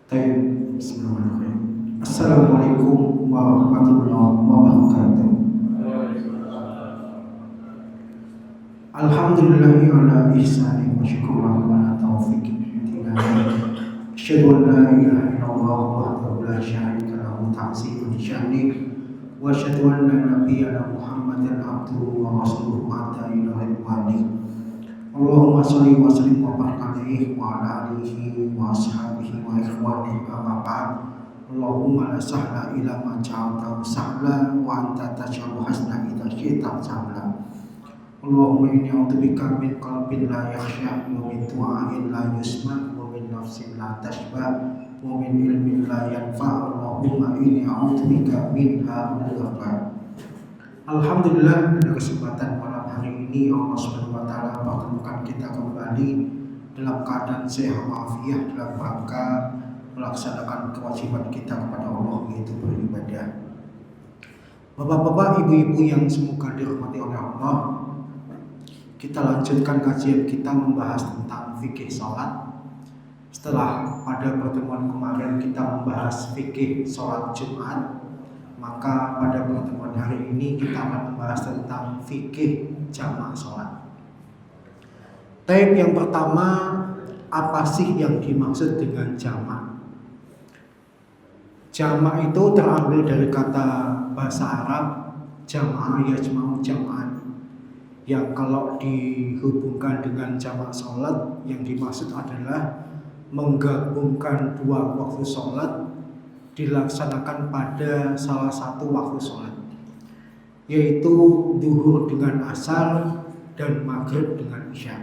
Bismillahirrahmanirrahim. Assalamualaikum warahmatullahi wabarakatuh. Alhamdulillahi ala ihsani wa syukuran ala taufiqi. Asyhadu an la ilaha illallah wahdahu la syarika lahu ta'ziman li sya'ni wa asyhadu anna nabiyyana Muhammadan abduhu wa rasuluhu ata ila ridwani. Allahumma sholli wa sallim wa barik alaihi wa ala alihi wa ashabihi wa ikhwanihi amma ba'd. Allahumma la sahla illa ma ja'altahu sahla wa anta taj'alul hazna idza syi'ta sahla. Allahumma inni a'udzubika min qalbin la yakhsha wa min du'ain la yusma wa min nafsin la tashba wa min ilmin la yanfa. Allahumma inni a'udzubika min ha'ulil. Alhamdulillah, pada kesempatan malam hari ini Allah Subhanahu wa taala pertemukan kita kembali dalam keadaan sehat walafiat dalam rangka melaksanakan kewajiban kita kepada Allah, yaitu beribadah. Bapak-bapak, ibu-ibu yang semoga dirahmati oleh Allah, kita lanjutkan kajian kita membahas tentang fikih salat. Setelah pada pertemuan kemarin kita membahas fikih salat Jumat, maka pada pertemuan hari ini kita akan membahas tentang fikih jamak sholat. Taib yang pertama, apa sih yang dimaksud dengan jamak? Jamak itu terambil dari kata bahasa Arab jama'a yajma'u jam'an, yang kalau dihubungkan dengan jamak sholat yang dimaksud adalah menggabungkan dua waktu sholat dilaksanakan pada salah satu waktu sholat, yaitu zuhur dengan asar dan maghrib dengan isya.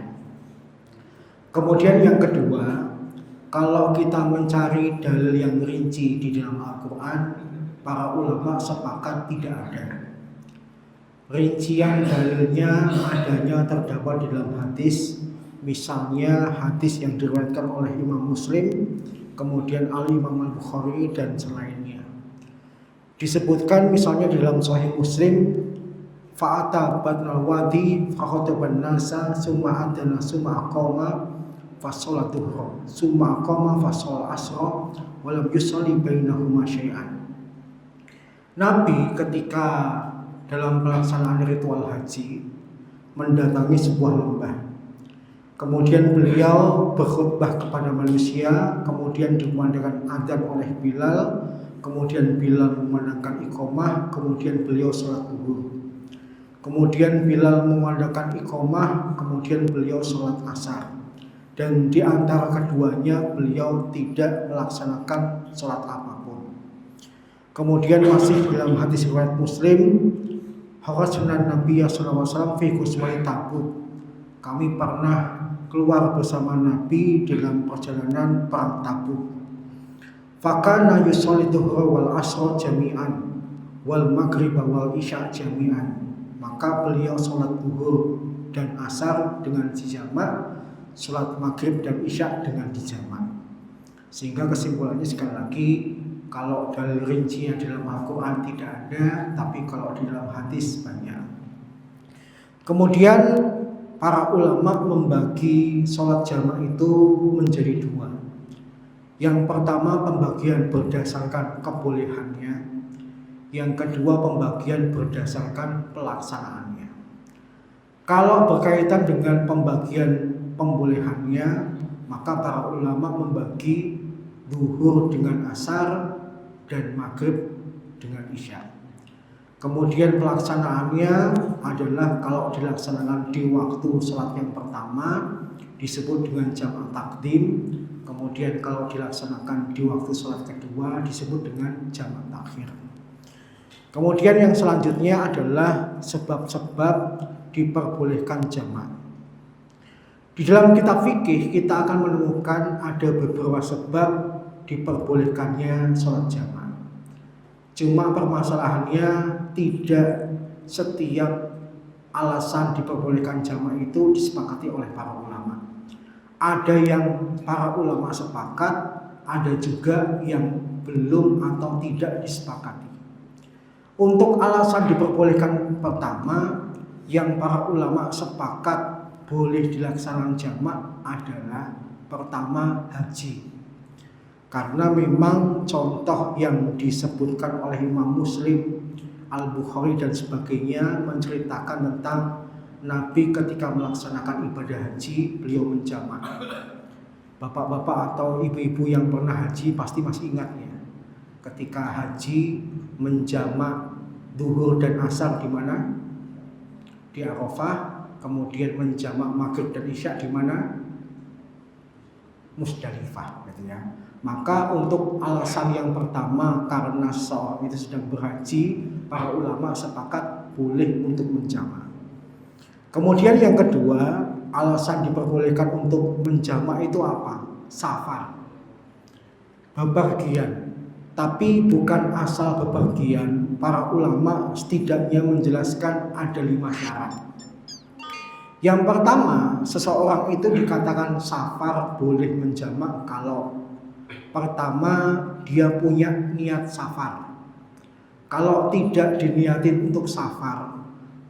Kemudian yang kedua, kalau kita mencari dalil yang rinci di dalam Al-Quran, para ulama sepakat tidak ada. Rincian dalilnya adanya terdapat di dalam hadis, misalnya hadis yang diriwayatkan oleh Imam Muslim, kemudian Al-Imam Al-Bukhari dan selainnya. Disebutkan misalnya di dalam Sahih Muslim, fa'ata badnal wadi fakhotoban nasa summa adana summa aqama fasolatuhra summa aqama fasol asra walam yusalli bainahuma syai'an. Nabi ketika dalam pelaksanaan ritual haji mendatangi sebuah lembah. Kemudian beliau berkhutbah kepada manusia, kemudian dikumandangkan adzan oleh Bilal, kemudian Bilal memandangkan iqamah, kemudian beliau sholat zuhur. Kemudian Bilal memandangkan iqamah, kemudian beliau sholat asar. Dan di antara keduanya beliau tidak melaksanakan sholat apapun. Kemudian masih dalam hadis riwayat Muslim, Harajna Nabiya sallallahu alaihi wasallam fi ghazwati Tabuk. Kami pernah keluar bersama Nabi dalam perjalanan perang Tabuk. Fakana yusolli dhuhra wal asra jami'an wal maghriba wal isya jami'an. Maka beliau sholat zuhur dan asar dengan dijamak, sholat maghrib dan isya dengan dijamak. Sehingga kesimpulannya sekali lagi, kalau dalil rincinya dalam Al-Quran tidak ada, tapi kalau di dalam hadis banyak. Kemudian para ulama membagi sholat jamak itu menjadi dua. Yang pertama pembagian berdasarkan kebolehannya, yang kedua pembagian berdasarkan pelaksanaannya. Kalau berkaitan dengan pembagian pembolehannya, maka para ulama membagi zuhur dengan asar dan maghrib dengan isya. Kemudian pelaksanaannya adalah kalau dilaksanakan di waktu sholat yang pertama disebut dengan jamak takdim. Kemudian kalau dilaksanakan di waktu sholat kedua disebut dengan jamak takhir. Kemudian yang selanjutnya adalah sebab-sebab diperbolehkan jamak. Di dalam kitab fikih kita akan menemukan ada beberapa sebab diperbolehkannya sholat jamak. Cuma permasalahannya tidak setiap alasan diperbolehkan jamak itu disepakati oleh para ulama. Ada yang para ulama sepakat, ada juga yang belum atau tidak disepakati. Untuk alasan diperbolehkan pertama, yang para ulama sepakat boleh dilaksanakan jamak adalah pertama haji. Karena memang contoh yang disebutkan oleh Imam Muslim, Al-Bukhari dan sebagainya menceritakan tentang Nabi ketika melaksanakan ibadah haji, beliau menjamak. Bapak-bapak atau ibu-ibu yang pernah haji pasti masih ingat ya. Ketika haji menjamak zuhur dan asar di mana? Di Arafah, kemudian menjamak maghrib dan isya di mana? Musdalifah gitu ya. Maka untuk alasan yang pertama karena seorang itu sedang berhaji, para ulama sepakat boleh untuk menjamak. Kemudian yang kedua, alasan diperbolehkan untuk menjamak itu apa? Safar, bepergian. Tapi bukan asal bepergian. Para ulama setidaknya menjelaskan ada 5 syarat. Yang pertama, seseorang itu dikatakan safar boleh menjamak kalau pertama dia punya niat safar. Kalau tidak diniatin untuk safar,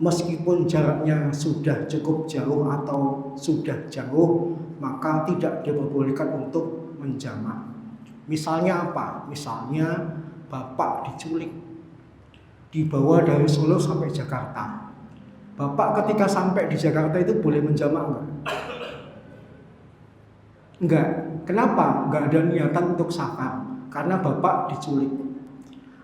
meskipun jaraknya sudah cukup jauh atau sudah jauh, maka tidak diperbolehkan untuk menjamak. Misalnya apa? Misalnya bapak diculik, dibawa dari Solo sampai Jakarta. Bapak ketika sampai di Jakarta itu boleh menjamak enggak? Enggak. Kenapa? Enggak ada niatan untuk safar. Karena bapak diculik.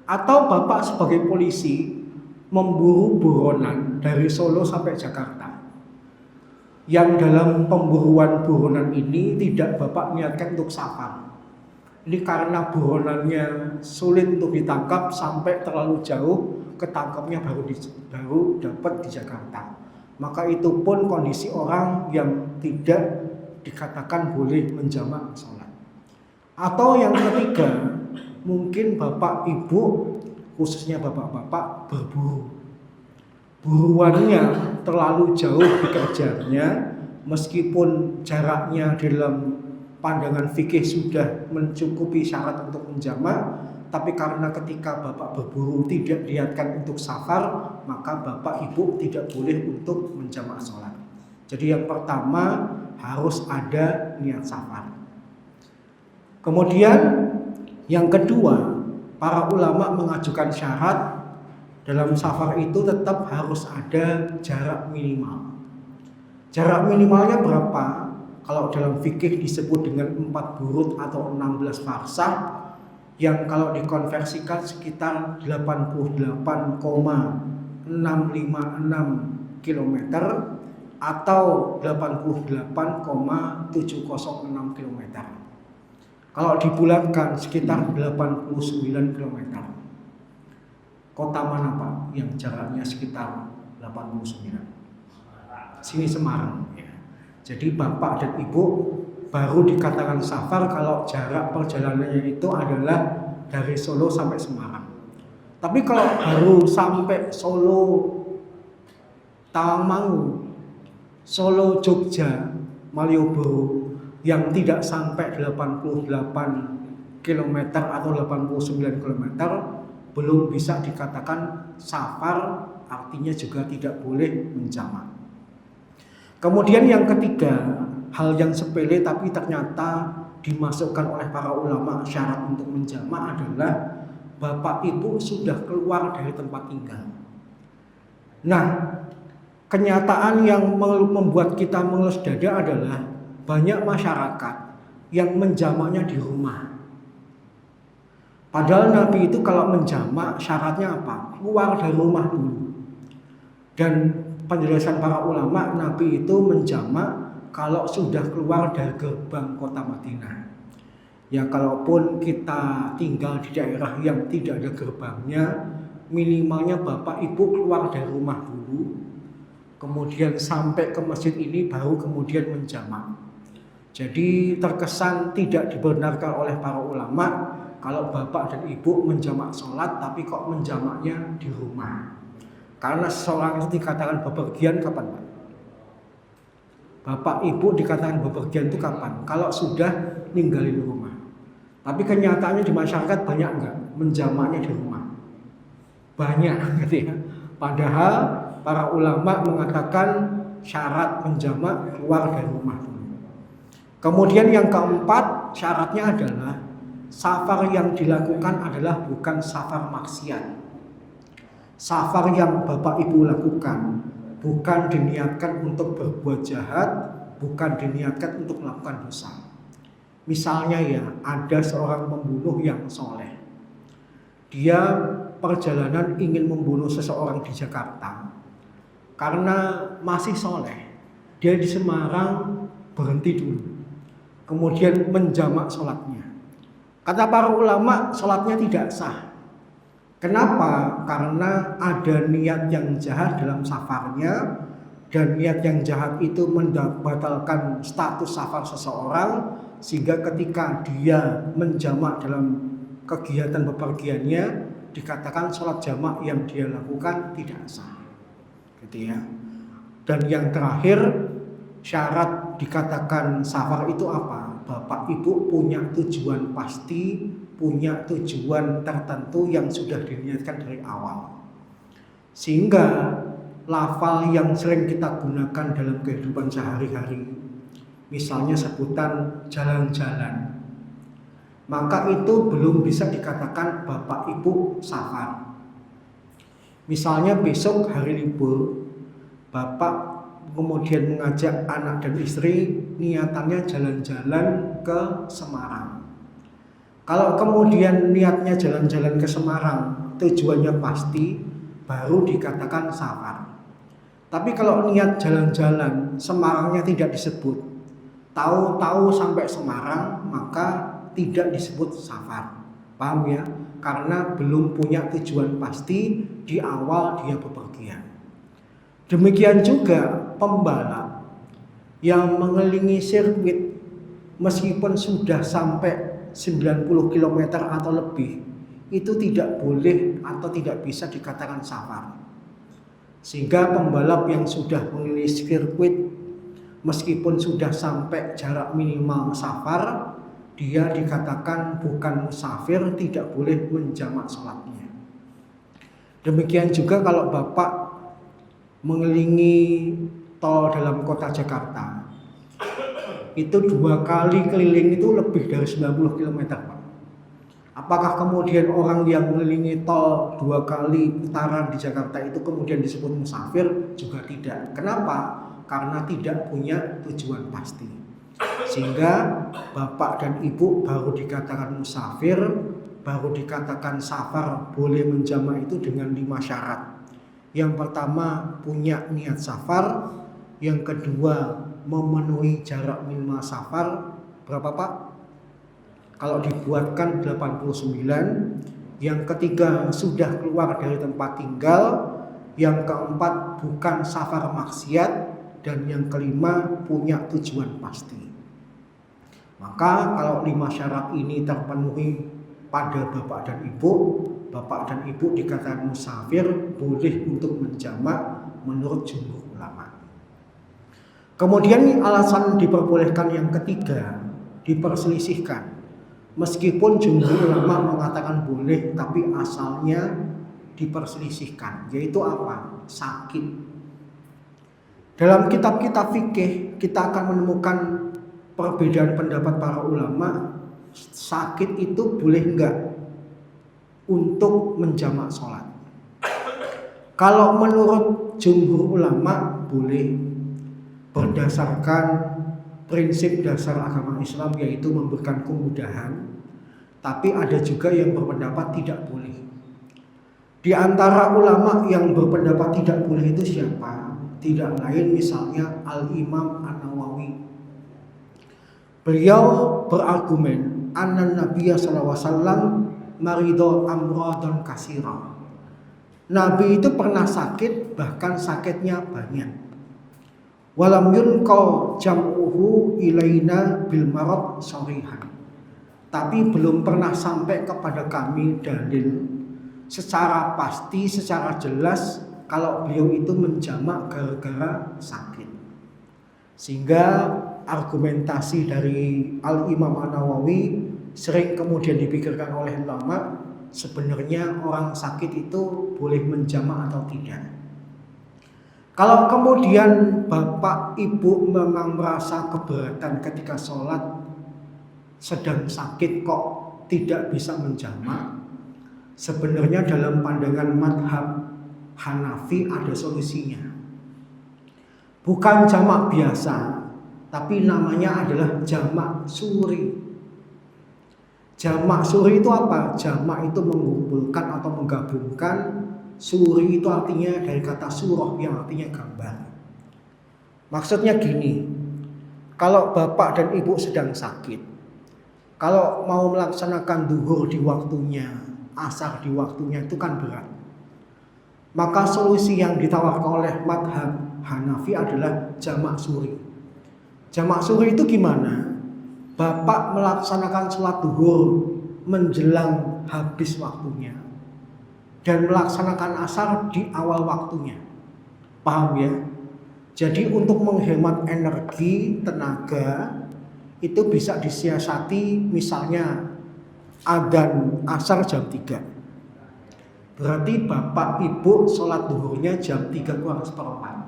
Atau bapak sebagai polisi memburu buronan dari Solo sampai Jakarta. Yang dalam pemburuan buronan ini tidak bapak niatkan untuk safar. Ini karena buronannya sulit untuk ditangkap sampai terlalu jauh, ketangkapnya baru dapat di Jakarta. Maka itu pun kondisi orang yang tidak dikatakan boleh menjamak sholat. Atau yang ketiga, mungkin bapak ibu, khususnya bapak-bapak berburu. Buruannya terlalu jauh dikejarnya, meskipun jaraknya dalam pandangan fikih sudah mencukupi syarat untuk menjamak, tapi karena ketika bapak berburu tidak niatkan untuk safar, maka bapak ibu tidak boleh untuk menjamak sholat. Jadi yang pertama harus ada niat safar. Kemudian yang kedua, para ulama mengajukan syarat dalam safar itu tetap harus ada jarak minimal. Jarak minimalnya berapa? Kalau dalam fikih disebut dengan 4 burud atau 16 farsah, yang kalau dikonversikan sekitar 88,656 km atau 88,706 km. Kalau dibulatkan sekitar 89 km. Kota mana Pak yang jaraknya sekitar 89? Sini Semarang ya. Jadi bapak dan ibu baru dikatakan safar kalau jarak perjalanannya itu adalah dari Solo sampai Semarang. Tapi kalau baru sampai Solo Tawangmangu, Solo Jogja, Malioboro yang tidak sampai 88 km atau 89 km belum bisa dikatakan safar, artinya juga tidak boleh menjamak. Kemudian yang ketiga, hal yang sepele tapi ternyata dimasukkan oleh para ulama syarat untuk menjamak adalah bapak ibu sudah keluar dari tempat tinggal. Nah, kenyataan yang membuat kita mengelus dada adalah banyak masyarakat yang menjamaknya di rumah. Padahal Nabi itu kalau menjamak syaratnya apa? Keluar dari rumah dulu. Dan penjelasan para ulama, Nabi itu menjamak kalau sudah keluar dari gerbang kota Madinah. Ya kalaupun kita tinggal di daerah yang tidak ada gerbangnya, minimalnya bapak ibu keluar dari rumah dulu, kemudian sampai ke masjid ini baru kemudian menjamak. Jadi terkesan tidak dibenarkan oleh para ulama kalau bapak dan ibu menjamak sholat tapi kok menjamaknya di rumah. Karena seseorang itu dikatakan bepergian kapan Pak? Bapak ibu dikatakan bepergian itu kapan? Kalau sudah ninggalin rumah. Tapi kenyataannya di masyarakat banyak enggak menjamaknya di rumah? Banyak gitu ya. Padahal para ulama mengatakan syarat menjamak keluar dari rumah dulu. Kemudian yang keempat syaratnya adalah safar yang dilakukan adalah bukan safar maksiat. Safar yang Bapak Ibu lakukan bukan diniatkan untuk berbuat jahat, bukan diniatkan untuk melakukan dosa. Misalnya ya, ada seorang pembunuh yang soleh. Dia perjalanan ingin membunuh seseorang di Jakarta. Karena masih soleh, dia di Semarang berhenti dulu. Kemudian menjamak sholatnya. Kata para ulama, sholatnya tidak sah. Kenapa? Karena ada niat yang jahat dalam safarnya, dan niat yang jahat itu membatalkan status safar seseorang, sehingga ketika dia menjamak dalam kegiatan bepergiannya, dikatakan sholat jamak yang dia lakukan tidak sah, gitu ya. Dan yang terakhir, syarat dikatakan safar itu apa? Bapak Ibu punya tujuan pasti, punya tujuan tertentu yang sudah diniatkan dari awal. Sehingga lafal yang sering kita gunakan dalam kehidupan sehari-hari, misalnya sebutan jalan-jalan, maka itu belum bisa dikatakan Bapak Ibu safar. Misalnya besok hari libur, Bapak kemudian mengajak anak dan istri, niatannya jalan-jalan ke Semarang. Kalau kemudian niatnya jalan-jalan ke Semarang, tujuannya pasti, baru dikatakan safar. Tapi kalau niat jalan-jalan, Semarangnya tidak disebut, tahu-tahu sampai Semarang, maka tidak disebut safar. Paham ya? Karena belum punya tujuan pasti di awal dia bepergian. Demikian juga pembalap yang mengelilingi sirkuit meskipun sudah sampai 90 km atau lebih, itu tidak boleh atau tidak bisa dikatakan safar. Sehingga pembalap yang sudah mengelilingi sirkuit meskipun sudah sampai jarak minimal safar, dia dikatakan bukan musafir, tidak boleh menjamak sholatnya. Demikian juga kalau Bapak mengelilingi tol dalam kota Jakarta, itu 2 kali keliling itu lebih dari 90 km, Pak. Apakah kemudian orang yang mengelilingi tol 2 kali putaran di Jakarta itu kemudian disebut musafir? Juga tidak. Kenapa? Karena tidak punya tujuan pasti. Sehingga Bapak dan Ibu baru dikatakan musafir, baru dikatakan safar boleh menjamak itu dengan 5 syarat. Yang pertama, punya niat safar. Yang kedua, memenuhi jarak minimal safar. Berapa, Pak? Kalau dibuatkan 89. Yang ketiga, sudah keluar dari tempat tinggal. Yang keempat, bukan safar maksiat. Dan yang kelima, punya tujuan pasti. Maka kalau 5 syarat ini terpenuhi pada Bapak dan Ibu, Bapak dan Ibu dikatakan musafir, boleh untuk menjamak menurut jumhur ulama. Kemudian alasan diperbolehkan yang ketiga, diperselisihkan. Meskipun jumhur ulama mengatakan boleh, tapi asalnya diperselisihkan. Yaitu apa? Sakit. Dalam kitab-kitab fikih kita akan menemukan perbedaan pendapat para ulama. Sakit itu boleh enggak untuk menjamak sholat? Kalau menurut jumhur ulama boleh, berdasarkan prinsip dasar agama Islam, yaitu memberikan kemudahan. Tapi ada juga yang berpendapat tidak boleh. Di antara ulama yang berpendapat tidak boleh itu siapa? Tidak lain misalnya Al-Imam An-Nawawi. Beliau berargumen anna Nabiya sallallahu alaihi wasallam marido amradon kasira. Nabi itu pernah sakit, bahkan sakitnya banyak. Walam yunqal jam'uhu ilaina bil marad sharihan. Tapi belum pernah sampai kepada kami dalil secara pasti, secara jelas kalau beliau itu menjamak gara-gara sakit. Sehingga argumentasi dari Al-Imam An-Nawawi sering kemudian dipikirkan oleh ulama, sebenarnya orang sakit itu boleh menjamak atau tidak. Kalau kemudian Bapak Ibu memang merasa keberatan ketika sholat, sedang sakit kok tidak bisa menjamak, sebenarnya dalam pandangan madhab Hanafi ada solusinya. Bukan jamak biasa, tapi namanya adalah jamak suri. Jamak suri itu apa? Jamak itu mengumpulkan atau menggabungkan. Suri itu artinya dari kata surah yang artinya gambar. Maksudnya gini, kalau bapak dan ibu sedang sakit, kalau mau melaksanakan duhur di waktunya, asar di waktunya itu kan berat. Maka solusi yang ditawarkan oleh madhab Hanafi adalah jamak suri. Jamak suri itu gimana? Bapak melaksanakan sholat duhur menjelang habis waktunya dan melaksanakan asar di awal waktunya. Paham ya? Jadi untuk menghemat energi, tenaga, itu bisa disiasati misalnya adzan asar jam 3. Berarti bapak ibu sholat duhurnya jam 3:04.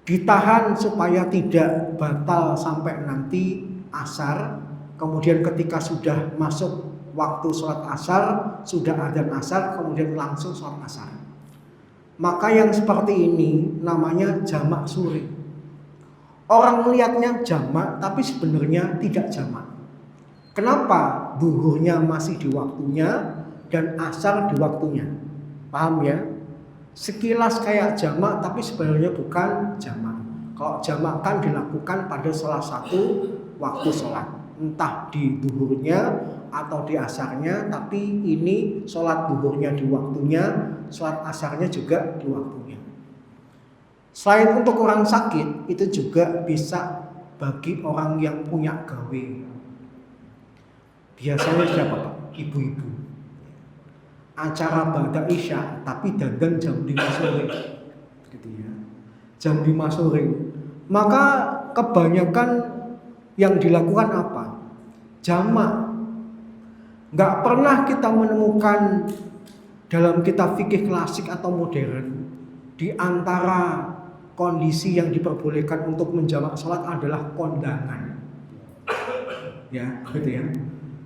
Ditahan supaya tidak batal sampai nanti asar. Kemudian ketika sudah masuk waktu sholat asar, sudah adzan asar, kemudian langsung sholat asar. Maka yang seperti ini namanya jamak suri. Orang melihatnya jamak, tapi sebenarnya tidak jamak. Kenapa? Duhurnya masih di waktunya dan asar di waktunya. Paham ya? Sekilas kayak jamak, tapi sebenarnya bukan jamak. Kalau jamak kan dilakukan pada salah satu waktu sholat, entah di duhurnya atau di asarnya. Tapi ini sholat duhurnya di waktunya, sholat asarnya juga di waktunya. Selain untuk orang sakit, itu juga bisa bagi orang yang punya gawe. Biasanya siapa Pak? Ibu-ibu. Acara ba'da isya tapi dandan jam 5 sore. Gitu ya. Jam 5 sore. Maka kebanyakan yang dilakukan apa? Jamak. Nggak pernah kita menemukan dalam kitab fikih klasik atau modern di antara kondisi yang diperbolehkan untuk menjamak sholat adalah kondangan. Ya, gitu ya.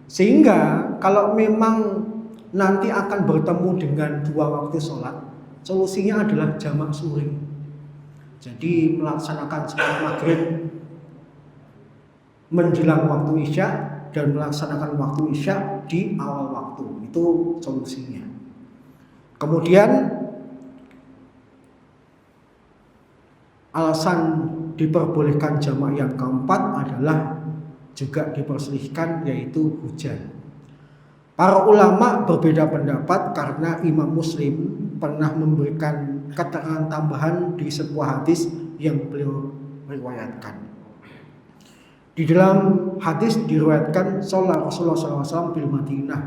Sehingga kalau memang nanti akan bertemu dengan dua waktu sholat, solusinya adalah jamak suri. Jadi melaksanakan sholat maghrib menjelang waktu isya dan melaksanakan waktu isya di awal waktu. Itu solusinya. Kemudian alasan diperbolehkan jamak yang keempat adalah juga diperselisihkan, yaitu hujan. Para ulama berbeda pendapat karena Imam Muslim pernah memberikan keterangan tambahan di sebuah hadis yang beliau riwayatkan. Di dalam hadis diriwayatkan sholat Rasulullah SAW di Madinah.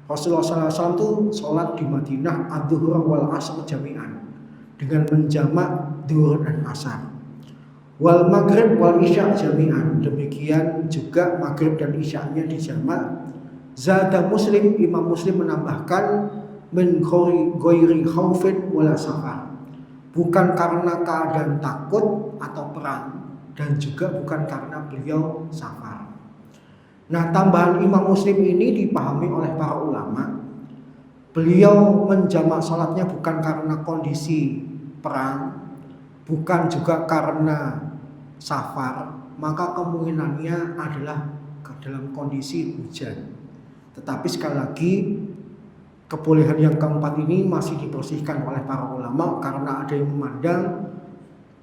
Rasulullah SAW itu sholat di Madinah adzuhur wal asr jami'an dengan menjamak duhur dan asar. Wal maghrib wal isya jami'an, demikian juga maghrib dan isya'nya dijamak. Zada Muslim, Imam Muslim menambahkan min ghairi khaufin wala safar, bukan karena keadaan takut atau perang dan juga bukan karena beliau safar. Nah, tambahan Imam Muslim ini dipahami oleh para ulama. Beliau menjamak sholatnya bukan karena kondisi perang, bukan juga karena safar, maka kemungkinannya adalah dalam kondisi hujan. Tetapi sekali lagi, kebolehan yang keempat ini masih dibersihkan oleh para ulama karena ada yang memandang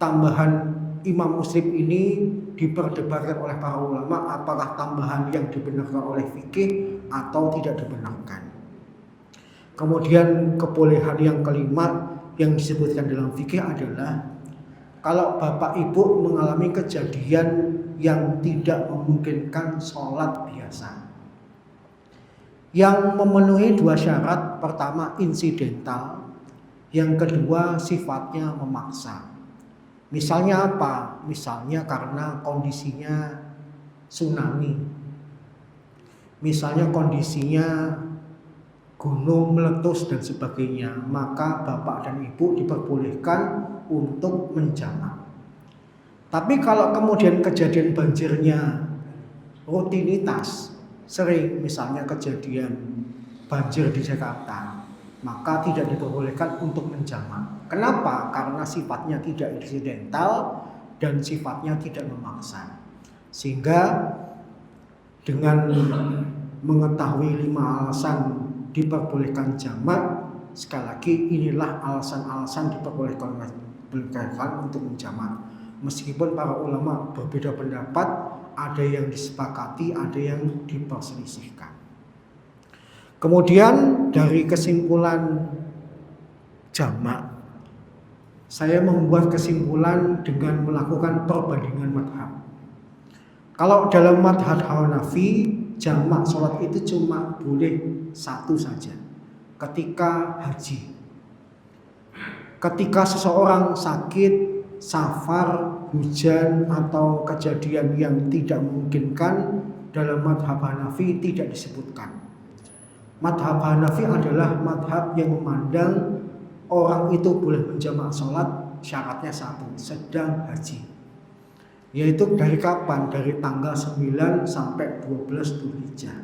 tambahan Imam Muslim ini diperdebatkan oleh para ulama apakah tambahan yang dibenarkan oleh fikih atau tidak dibenarkan. Kemudian kebolehan yang kelima yang disebutkan dalam fikih adalah kalau bapak ibu mengalami kejadian yang tidak memungkinkan sholat biasa, yang memenuhi dua syarat. Pertama insidental, yang kedua sifatnya memaksa. Misalnya apa? Misalnya karena kondisinya tsunami, misalnya kondisinya gunung meletus dan sebagainya, maka bapak dan ibu diperbolehkan untuk menjamak. Tapi kalau kemudian kejadian banjirnya rutinitas, sering misalnya kejadian banjir di Jakarta, maka tidak diperbolehkan untuk menjamak. Kenapa? Karena sifatnya tidak insidental dan sifatnya tidak memaksa. Sehingga dengan mengetahui 5 alasan diperbolehkan jamak, sekali lagi inilah alasan-alasan diperbolehkan untuk menjamak. Meskipun para ulama berbeda pendapat, ada yang disepakati, ada yang diperselisihkan. Kemudian dari kesimpulan jamak, saya membuat kesimpulan dengan melakukan perbandingan madhab. Kalau dalam madhab Hanafi, jamak sholat itu cuma boleh 1 saja, ketika haji. Ketika seseorang sakit, safar, hujan, atau kejadian yang tidak memungkinkan, dalam madhab Hanafi tidak disebutkan. Madhab Hanafi adalah madhab yang memandang orang itu boleh menjamak sholat, syaratnya 1, sedang haji. Yaitu dari kapan? Dari tanggal 9 sampai 12 Dzulhijjah.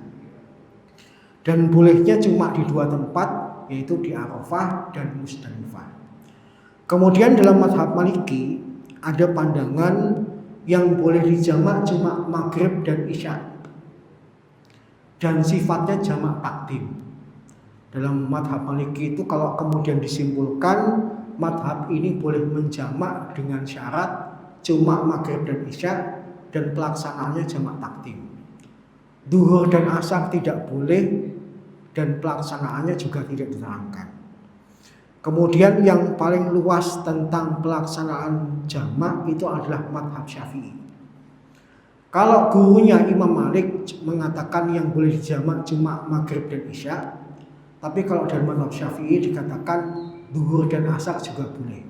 Dan bolehnya cuma di 2 tempat, yaitu di Arafah dan Musdalifah. Kemudian dalam madhab Maliki ada pandangan yang boleh dijamak cuma maghrib dan isya, dan sifatnya jamak takdim. Dalam madhab Maliki itu kalau kemudian disimpulkan, madhab ini boleh menjamak dengan syarat cuma maghrib dan isya, dan pelaksanaannya jamak takdim. Duhur dan asar tidak boleh, dan pelaksanaannya juga tidak diterangkan. Kemudian yang paling luas tentang pelaksanaan jamak itu adalah madhab Syafi'i. Kalau gurunya Imam Malik mengatakan yang boleh dijamak cuma maghrib dan isya, tapi kalau dalam madhab Syafi'i dikatakan duhur dan asar juga boleh.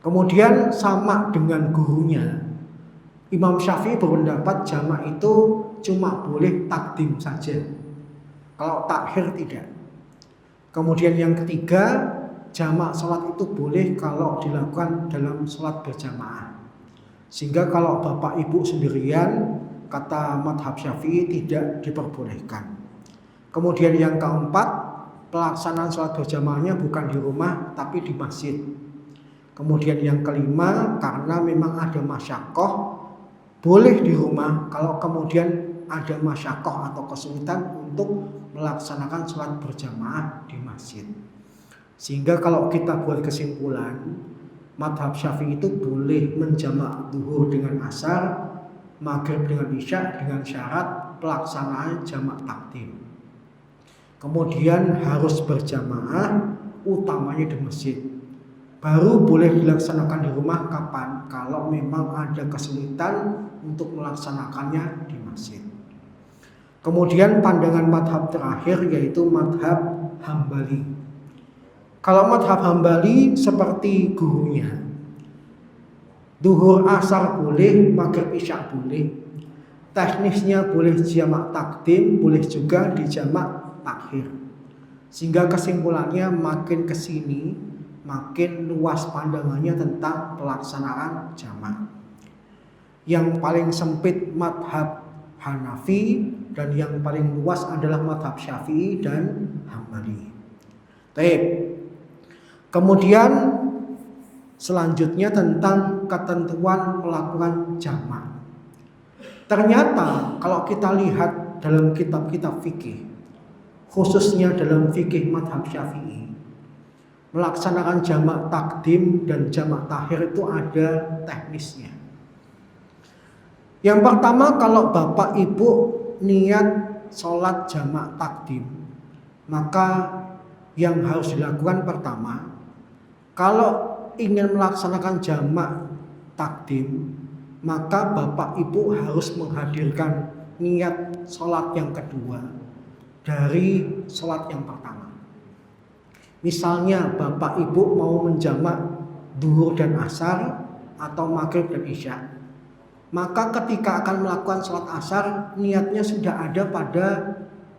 Kemudian sama dengan gurunya, Imam Syafi'i berpendapat jamak itu cuma boleh takdim saja, kalau takhir tidak. Kemudian yang ketiga, jamak sholat itu boleh kalau dilakukan dalam sholat berjamaah. Sehingga kalau bapak ibu sendirian, kata madhab Syafi'i tidak diperbolehkan. Kemudian yang keempat, pelaksanaan sholat berjamaahnya bukan di rumah tapi di masjid. Kemudian yang kelima, karena memang ada masyakoh, boleh di rumah kalau kemudian ada masyakoh atau kesulitan untuk melaksanakan sholat berjamaah di masjid. Sehingga kalau kita buat kesimpulan, madhab Syafi'i itu boleh menjamak duhur dengan asar, maghrib dengan isya, dengan syarat pelaksanaan jamak takdim. Kemudian harus berjamaah, utamanya di masjid. Baru boleh dilaksanakan di rumah kapan? Kalau memang ada kesulitan untuk melaksanakannya di masjid. Kemudian pandangan madhab terakhir yaitu madhab Hambali. Kalau madhab Hambali seperti gurunya, duhur asar boleh, maghrib isya boleh. Teknisnya boleh jamak takdim, boleh juga dijamak takhir. Sehingga kesimpulannya makin kesini makin luas pandangannya tentang pelaksanaan jamak. Yang paling sempit madhab Hanafi, dan yang paling luas adalah madhab Syafi'i dan Hambali. Baik. Kemudian selanjutnya tentang ketentuan melakukan jamak. Ternyata kalau kita lihat dalam kitab-kitab fikih, khususnya dalam fikih madhab Syafi'i, melaksanakan jamak takdim dan jamak takhir itu ada teknisnya. Yang pertama, kalau bapak ibu niat sholat jamak takdim, maka yang harus dilakukan pertama, kalau ingin melaksanakan jamak takdim, maka bapak ibu harus menghadirkan niat sholat yang kedua dari sholat yang pertama. Misalnya bapak ibu mau menjamak duhur dan asar atau maghrib dan isya, maka ketika akan melakukan sholat asar, niatnya sudah ada pada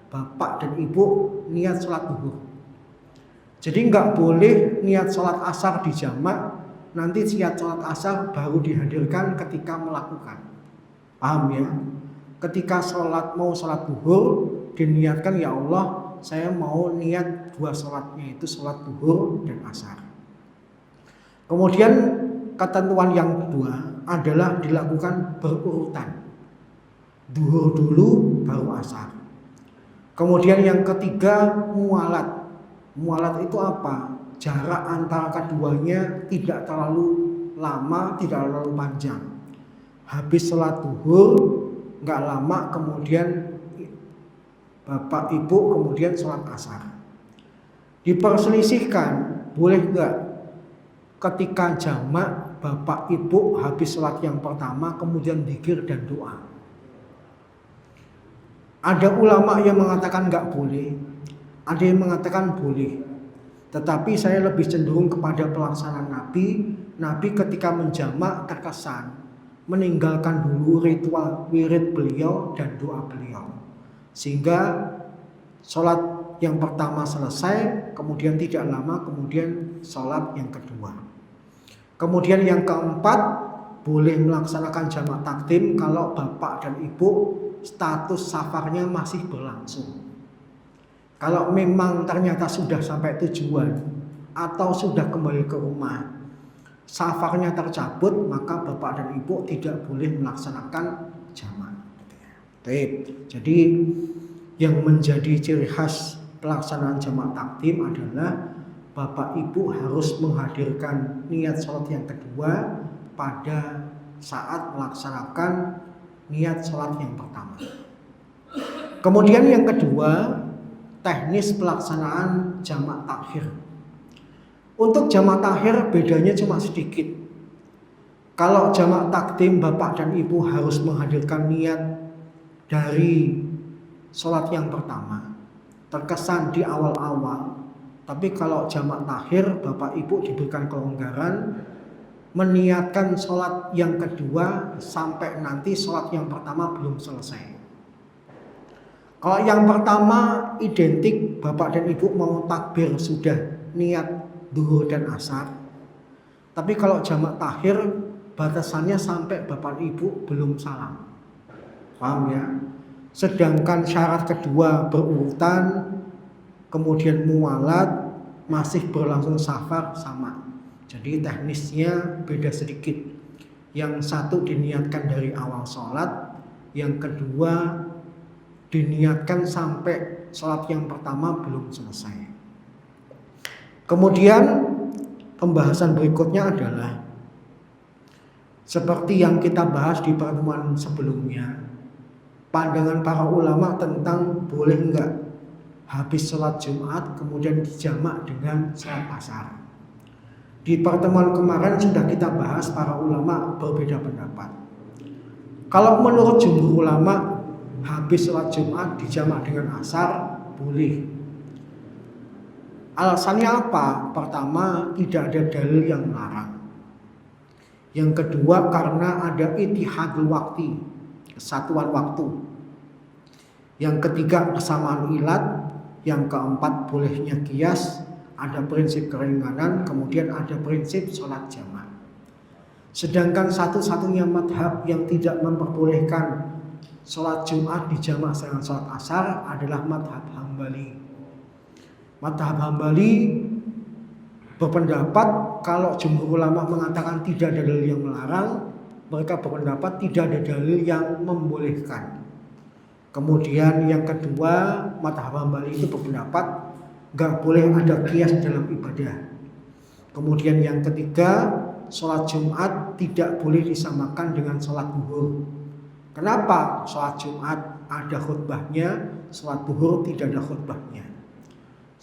bapak dan ibu niat sholat duhur. Jadi nggak boleh niat sholat asar dijamak, nanti niat sholat asar baru dihadirkan ketika melakukan. Paham ya? ketika mau sholat duhur diniatkan, ya Allah saya mau niat 2 sholatnya, itu sholat duhur dan asar. Kemudian ketentuan yang kedua adalah dilakukan berurutan, duhur dulu baru asar. Kemudian yang ketiga mualat. Mualat itu apa? Jarak antara keduanya tidak terlalu lama, tidak terlalu panjang. Habis sholat duhur nggak lama kemudian bapak ibu kemudian sholat asar. Diperselisihkan boleh nggak ketika jamak bapak ibu habis sholat yang pertama kemudian zikir dan doa. Ada ulama yang mengatakan nggak boleh, ada yang mengatakan boleh. Tetapi saya lebih cenderung kepada pelaksanaan Nabi. Nabi ketika menjamak terkesan meninggalkan dulu ritual wirid beliau dan doa beliau, sehingga sholat yang pertama selesai, kemudian tidak lama kemudian sholat yang kedua. Kemudian yang keempat, boleh melaksanakan jamak takdim kalau bapak dan ibu status safarnya masih berlangsung. Kalau memang ternyata sudah sampai tujuan atau sudah kembali ke rumah, safarnya tercabut, maka bapak dan ibu tidak boleh melaksanakan jamak. Jadi yang menjadi ciri khas pelaksanaan jamak takdim adalah bapak ibu harus menghadirkan niat sholat yang kedua pada saat melaksanakan niat sholat yang pertama. Kemudian yang kedua, teknis pelaksanaan jamak takhir. Untuk jamak takhir bedanya cuma sedikit. Kalau jamak takdim bapak dan ibu harus menghadirkan niat dari sholat yang pertama, terkesan di awal-awal. Tapi kalau jamak takhir bapak ibu diberikan kelonggaran meniatkan sholat yang kedua sampai nanti sholat yang pertama belum selesai. Kalau yang pertama identik bapak dan ibu mau takbir sudah niat duhur dan asar. Tapi kalau jamak takhir batasannya sampai bapak ibu belum salam. Paham ya? Sedangkan syarat kedua berurutan, kemudian mualat, masih berlangsung safar sama. Jadi teknisnya beda sedikit. Yang satu diniatkan dari awal sholat, yang kedua diniatkan sampai sholat yang pertama belum selesai. Kemudian pembahasan berikutnya adalah seperti yang kita bahas di pertemuan sebelumnya, pandangan para ulama tentang boleh enggak habis sholat Jumat kemudian dijamak dengan sholat asar. Di pertemuan kemarin sudah kita bahas para ulama berbeda pendapat. Kalau menurut jumhur ulama habis sholat Jumat dijamak dengan asar boleh. Alasannya apa? Pertama, tidak ada dalil yang melarang. Yang kedua, karena ada ittihadul waktu, kesatuan waktu. Yang ketiga, kesamaan ilat. Yang keempat, bolehnya qiyas. Ada prinsip keringanan, kemudian ada prinsip sholat jamaah. Sedangkan satu-satunya madhab yang tidak memperbolehkan sholat Jumat dijamak dengan sholat asar adalah madhab Hambali. Madhab Hambali berpendapat kalau jumhur ulama mengatakan tidak ada dalil yang melarang, mereka berpendapat tidak ada dalil yang membolehkan. Kemudian yang kedua, madhab Hambali itu berpendapat gak boleh ada qiyas dalam ibadah. Kemudian yang ketiga, sholat Jumat tidak boleh disamakan dengan sholat duhur. Kenapa? Sholat Jumat ada khutbahnya, sholat duhur tidak ada khutbahnya.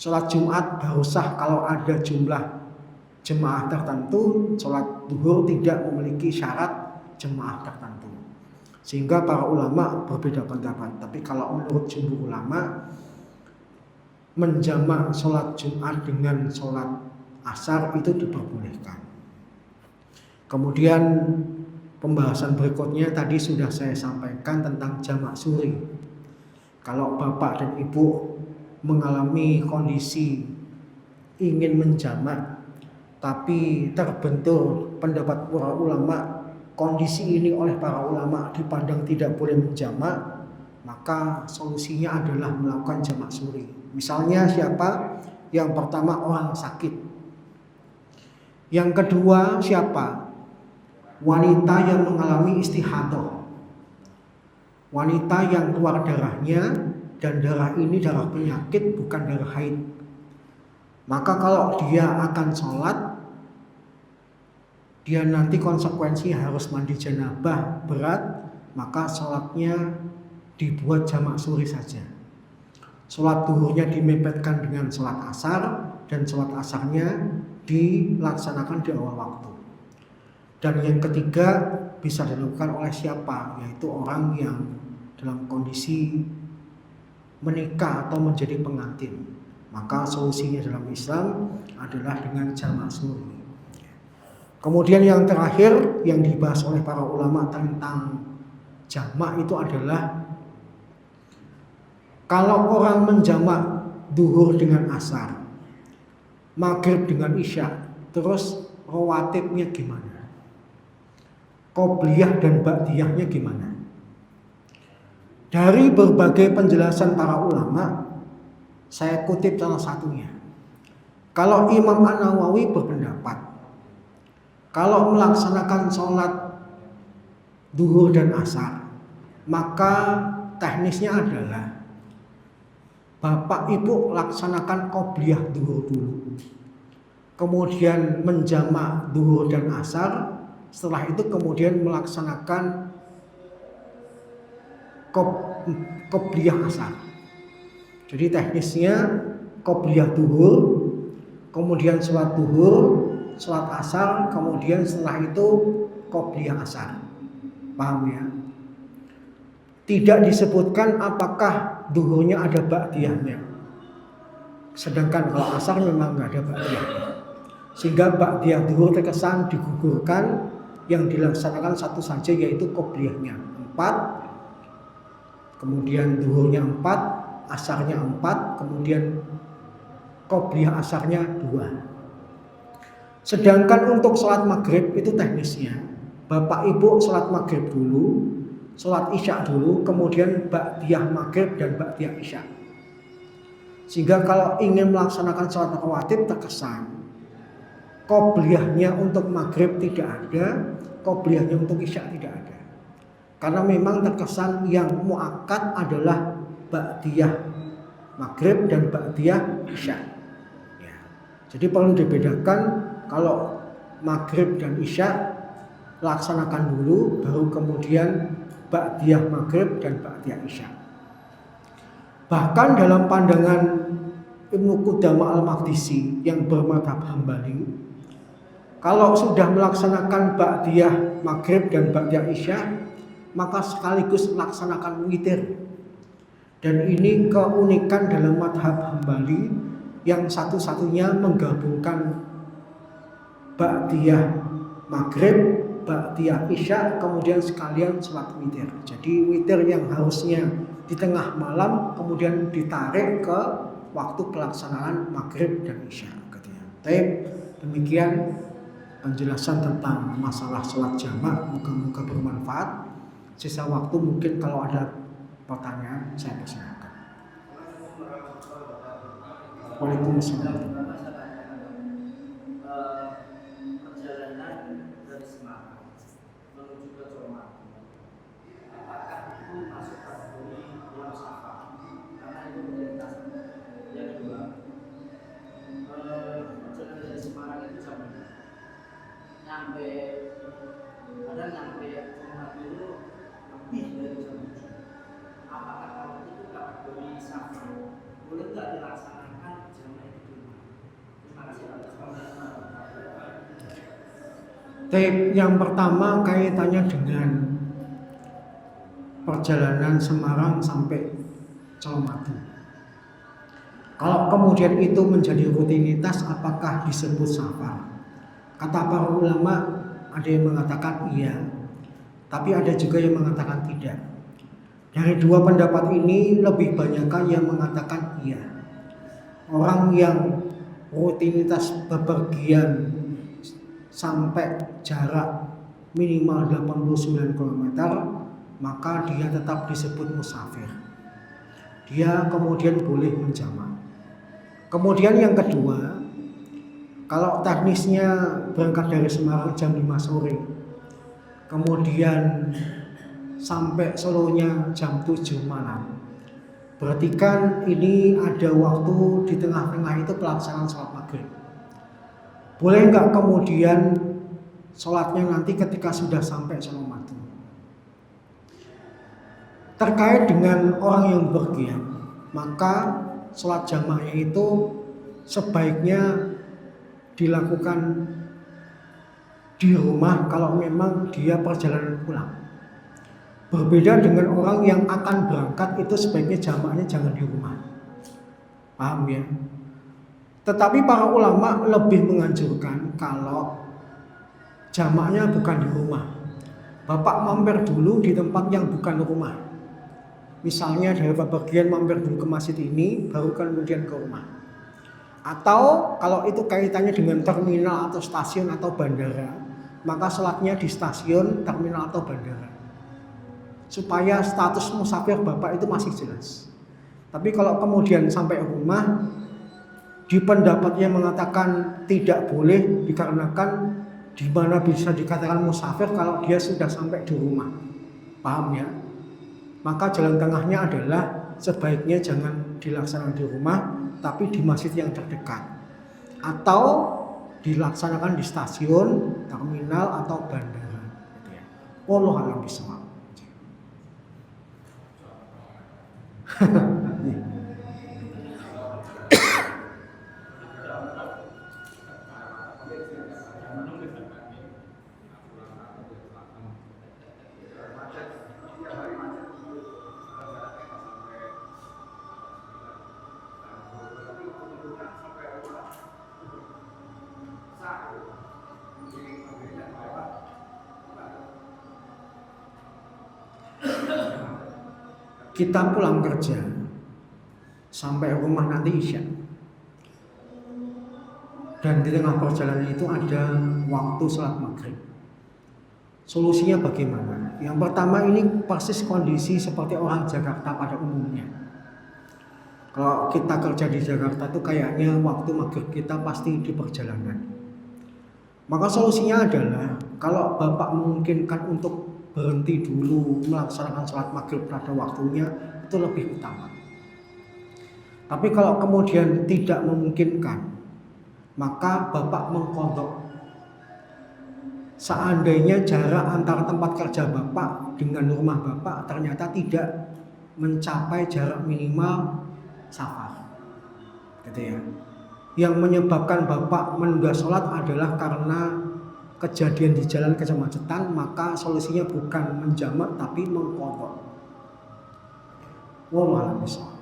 Sholat Jumat baru sah kalau ada jumlah jemaah tertentu, sholat duhur tidak memiliki syarat jemaah tertentu. Sehingga para ulama berbeda pendapat. Tapi kalau menurut jumhur ulama, menjamak sholat Jumat dengan sholat asar itu diperbolehkan. Kemudian pembahasan berikutnya tadi sudah saya sampaikan tentang jamak suri. Kalau bapak dan ibu mengalami kondisi ingin menjamak tapi terbentur pendapat para ulama kondisi ini oleh para ulama dipandang tidak boleh menjamak, maka solusinya adalah melakukan jamak suri. Misalnya siapa? Yang pertama orang sakit. Yang kedua siapa? Wanita yang mengalami istihadah. Wanita yang keluar darahnya dan darah ini darah penyakit, bukan darah haid. Maka kalau dia akan sholat, dia nanti konsekuensinya harus mandi janabah berat, maka sholatnya dibuat jamak suri saja. Sholat duhurnya dimepetkan dengan sholat asar, dan sholat asarnya dilaksanakan di awal waktu. Dan yang ketiga bisa dilakukan oleh siapa? Yaitu orang yang dalam kondisi menikah atau menjadi pengantin. Maka solusinya dalam Islam adalah dengan jamak suri. Kemudian yang terakhir yang dibahas oleh para ulama tentang jamak itu adalah kalau orang menjamak duhur dengan asar, maghrib dengan isya, terus rawatibnya gimana? Qobliyah dan ba'diyahnya gimana? Dari berbagai penjelasan para ulama, saya kutip salah satunya. Kalau Imam An-Nawawi berpendapat, kalau melaksanakan sholat duhur dan asar, maka teknisnya adalah bapak ibu laksanakan qobliyah duhur dulu, kemudian menjamak duhur dan asar, setelah itu kemudian melaksanakan qobliyah asar. Jadi teknisnya qobliyah duhur, kemudian sholat duhur, sholat asar, kemudian setelah itu qobliyah asar. Paham ya? Tidak disebutkan apakah duhurnya ada ba'diyahnya. Sedangkan kalau asar memang nggak ada ba'diyahnya. Sehingga ba'diyah duhur terkesan digugurkan, yang dilaksanakan satu saja yaitu qobliyahnya 4, kemudian duhurnya 4, asarnya 4, kemudian qobliyah asarnya 2. Sedangkan untuk sholat maghrib itu teknisnya bapak ibu sholat maghrib dulu, sholat isya dulu, kemudian ba'diyah maghrib dan ba'diyah isya. Sehingga kalau ingin melaksanakan sholat rawatib terkesan qobliyahnya untuk maghrib tidak ada, qobliyahnya untuk isya tidak ada. Karena memang terkesan yang muakkad adalah ba'diyah maghrib dan ba'diyah isya. Ya. Jadi perlu dibedakan, kalau maghrib dan isya laksanakan dulu, baru kemudian ba'diyah maghrib dan ba'diyah isya. Bahkan dalam pandangan Ibnu Qudamah Al-Maqdisi yang bermadzhab Hambali, kalau sudah melaksanakan ba'diyah maghrib dan ba'diyah isya, maka sekaligus laksanakan witir. Dan ini keunikan dalam madhab Hambali yang satu-satunya menggabungkan ba'diyah maghrib, ba'diyah isya, kemudian sekalian sholat witir. Jadi witir yang harusnya di tengah malam kemudian ditarik ke waktu pelaksanaan maghrib dan isya. Demikian penjelasan tentang masalah sholat jamak. Moga-moga bermanfaat. Sisa waktu mungkin kalau ada pertanyaan saya persilakan. Waalaikumsalam. Yang pertama kaitannya dengan perjalanan Semarang sampai Colomadu. Kalau kemudian itu menjadi rutinitas, apakah disebut safar? Kata para ulama, ada yang mengatakan iya, tapi ada juga yang mengatakan tidak. Dari dua pendapat ini lebih banyak yang mengatakan iya. Orang yang rutinitas bepergian sampai jarak minimal 89 km, maka dia tetap disebut musafir. Dia kemudian boleh menjamak. Kemudian yang kedua, kalau teknisnya berangkat dari Semarang jam 5 sore, kemudian sampai Solonya jam 7 malam, berarti kan ini ada waktu di tengah-tengah itu pelaksanaan sholat maghrib. Boleh nggak kemudian sholatnya nanti ketika sudah sampai Solomato? Terkait dengan orang yang bepergian, maka sholat jamaahnya itu sebaiknya dilakukan di rumah kalau memang dia perjalanan pulang. Berbeda dengan orang yang akan berangkat, itu sebaiknya jamaahnya jangan di rumah. Paham ya? Tetapi para ulama lebih menganjurkan kalau jamaahnya bukan di rumah. Bapak mampir dulu di tempat yang bukan rumah. Misalnya dari bepergian mampir dulu ke masjid ini, baru kemudian ke rumah. Atau kalau itu kaitannya dengan terminal atau stasiun atau bandara, maka sholatnya di stasiun, terminal atau bandara, supaya status musafir bapak itu masih jelas. Tapi kalau kemudian sampai rumah, di pendapatnya mengatakan tidak boleh, dikarenakan di mana bisa dikatakan musafir kalau dia sudah sampai di rumah. Paham ya? Maka jalan tengahnya adalah sebaiknya jangan dilaksanakan di rumah, tapi di masjid yang terdekat, atau dilaksanakan di stasiun, terminal atau bandara. Wallahu a'lam bishawab. Kita pulang kerja sampai rumah nanti isya, dan di tengah perjalanan itu ada waktu sholat maghrib. Solusinya bagaimana? Yang pertama, ini persis kondisi seperti orang Jakarta pada umumnya. Kalau kita kerja di Jakarta itu kayaknya waktu maghrib kita pasti di perjalanan. Maka solusinya adalah kalau bapak memungkinkan untuk berhenti dulu melaksanakan sholat maghrib pada waktunya, itu lebih utama. Tapi kalau kemudian tidak memungkinkan, maka bapak mengqadha. Seandainya jarak antara tempat kerja bapak dengan rumah bapak ternyata tidak mencapai jarak minimal safar, gitu ya. Yang menyebabkan bapak menunda sholat adalah karena kejadian di jalan kemacetan, maka solusinya bukan menjamak tapi mengqadha. Wallahu a'lam.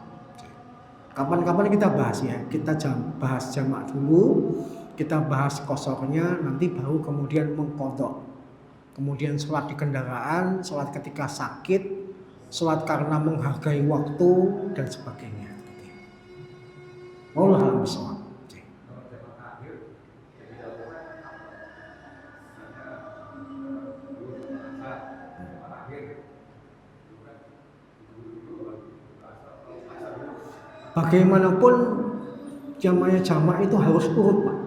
Kapan-kapan kita bahas ya, kita bahas jamak dulu, kita bahas kosornya, nanti baru kemudian mengqadha. Kemudian sholat di kendaraan, sholat ketika sakit, sholat karena menghargai waktu dan sebagainya. Wallahu a'lam. Bagaimanapun jamaknya jamak itu harus urut, Pak.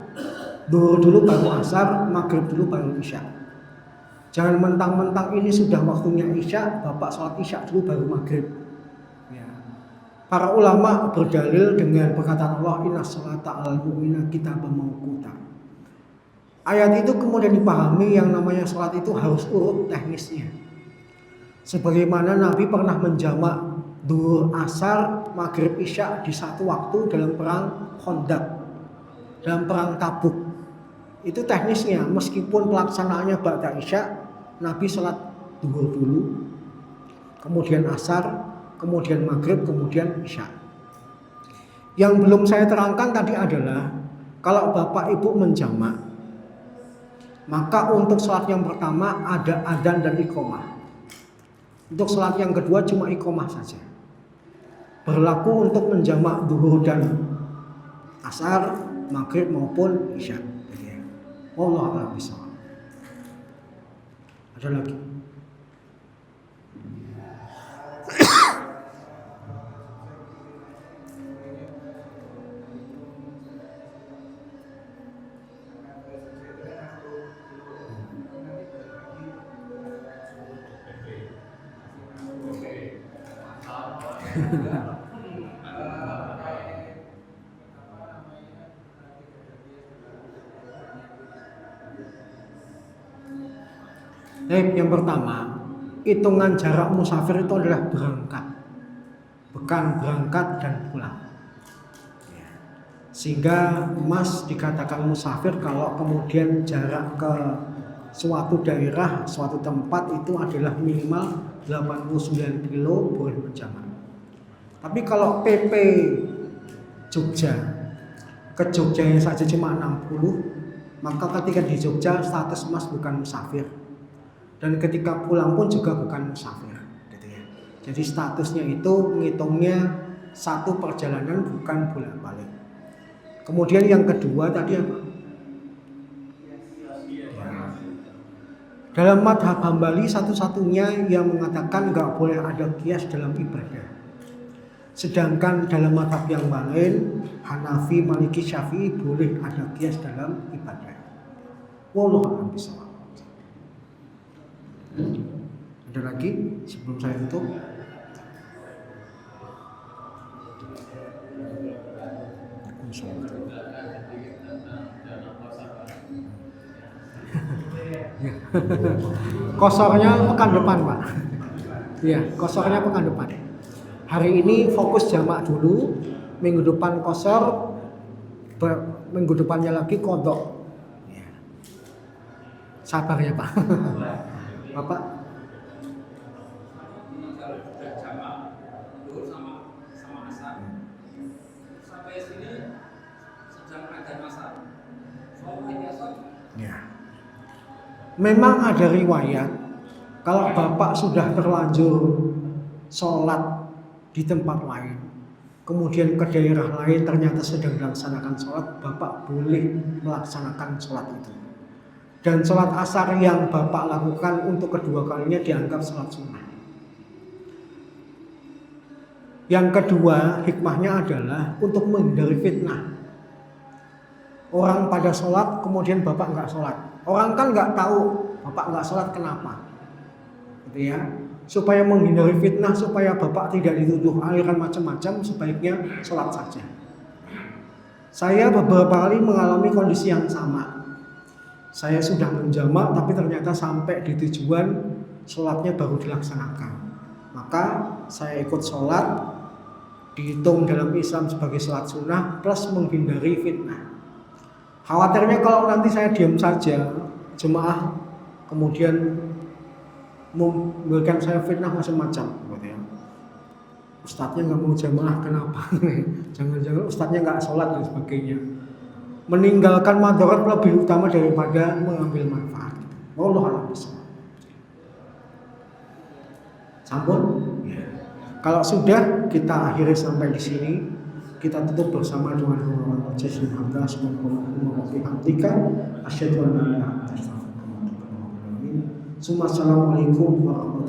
Zuhur dulu baru asar, maghrib dulu baru isya. Jangan mentang-mentang ini sudah waktunya isya, bapak sholat isya dulu baru maghrib. Ya. Para ulama berdalil dengan perkataan Allah, inna sholata alal mu'mina kitaban mawquta. Ayat itu kemudian dipahami yang namanya sholat itu harus urut teknisnya. Sebagaimana Nabi pernah menjamak Zuhur, asar, maghrib, isya di satu waktu dalam perang Khandaq, dalam perang Tabuk. Itu teknisnya, meskipun pelaksanaannya ba'da isya, Nabi sholat zuhur dulu, kemudian asar, kemudian maghrib, kemudian isya. Yang belum saya terangkan tadi adalah kalau bapak ibu menjamak, maka untuk sholat yang pertama ada adzan dan iqamah. Untuk sholat yang kedua cuma iqamah saja. Berlaku untuk menjamak zuhur dan asar, maghrib maupun isya. Wallahu a'lam bishawab. Ada lagi? Yang pertama, hitungan jarak musafir itu adalah berangkat, bukan berangkat dan pulang. Sehingga Mas dikatakan musafir kalau kemudian jarak ke suatu daerah, suatu tempat itu adalah minimal 89 kilo boleh berjamaah. Tapi kalau PP Jogja ke Jogja yang saja cuma 60, maka ketika di Jogja status Mas bukan musafir. Dan ketika pulang pun juga bukan musafir, gitu ya. Jadi statusnya itu ngitungnya satu perjalanan, bukan bolak-balik. Kemudian yang kedua tadi apa? Dalam madhab Hambali satu-satunya yang mengatakan nggak boleh ada qiyas dalam ibadah. Sedangkan dalam madhab yang lain, Hanafi, Maliki, Syafi'i boleh ada qiyas dalam ibadah. Wallahu a'lam bishawab. Ada lagi sebelum saya tutup? Kosornya pekan depan, Pak. Iya, kosornya pekan depan. Hari ini fokus jamak dulu, minggu depan kosor, minggu depannya lagi kodok. Sabar ya, Pak. Bapak? Sampai sini sedang ada masalah. Ya. Memang ada riwayat kalau Bapak sudah terlanjur sholat di tempat lain, kemudian ke daerah lain ternyata sedang melaksanakan sholat, Bapak boleh melaksanakan sholat itu. Dan sholat asar yang Bapak lakukan untuk kedua kalinya dianggap sholat sunnah. Yang kedua, hikmahnya adalah untuk menghindari fitnah. Orang pada sholat, kemudian Bapak nggak sholat. Orang kan nggak tahu Bapak nggak sholat kenapa, gitu ya. Supaya menghindari fitnah, supaya Bapak tidak dituduh aliran macam-macam, sebaiknya sholat saja. Saya beberapa kali mengalami kondisi yang sama. Saya sudah menjamak, tapi ternyata sampai di tujuan sholatnya baru dilaksanakan. Maka saya ikut sholat, dihitung dalam Islam sebagai sholat sunnah, plus menghindari fitnah. Khawatirnya kalau nanti saya diam saja, jemaah kemudian memberikan saya fitnah macam-macam, gitu ya. Ustadznya nggak mau jamaah, kenapa? Jangan-jangan ustadznya nggak sholat dan sebagainya. Meninggalkan madarat lebih utama daripada mengambil manfaat. Wallahu a'lam bishawab. Sampun? Ya. Kalau sudah, kita akhiri sampai di sini. Kita tutup bersama dengan doa Jazil Hamdah subhanallahi wa bihamdika asyhadu an la ilaha illa anta astaghfiruka wa atubu ilaik. Assalamualaikum warahmatullahi wabarakatuh.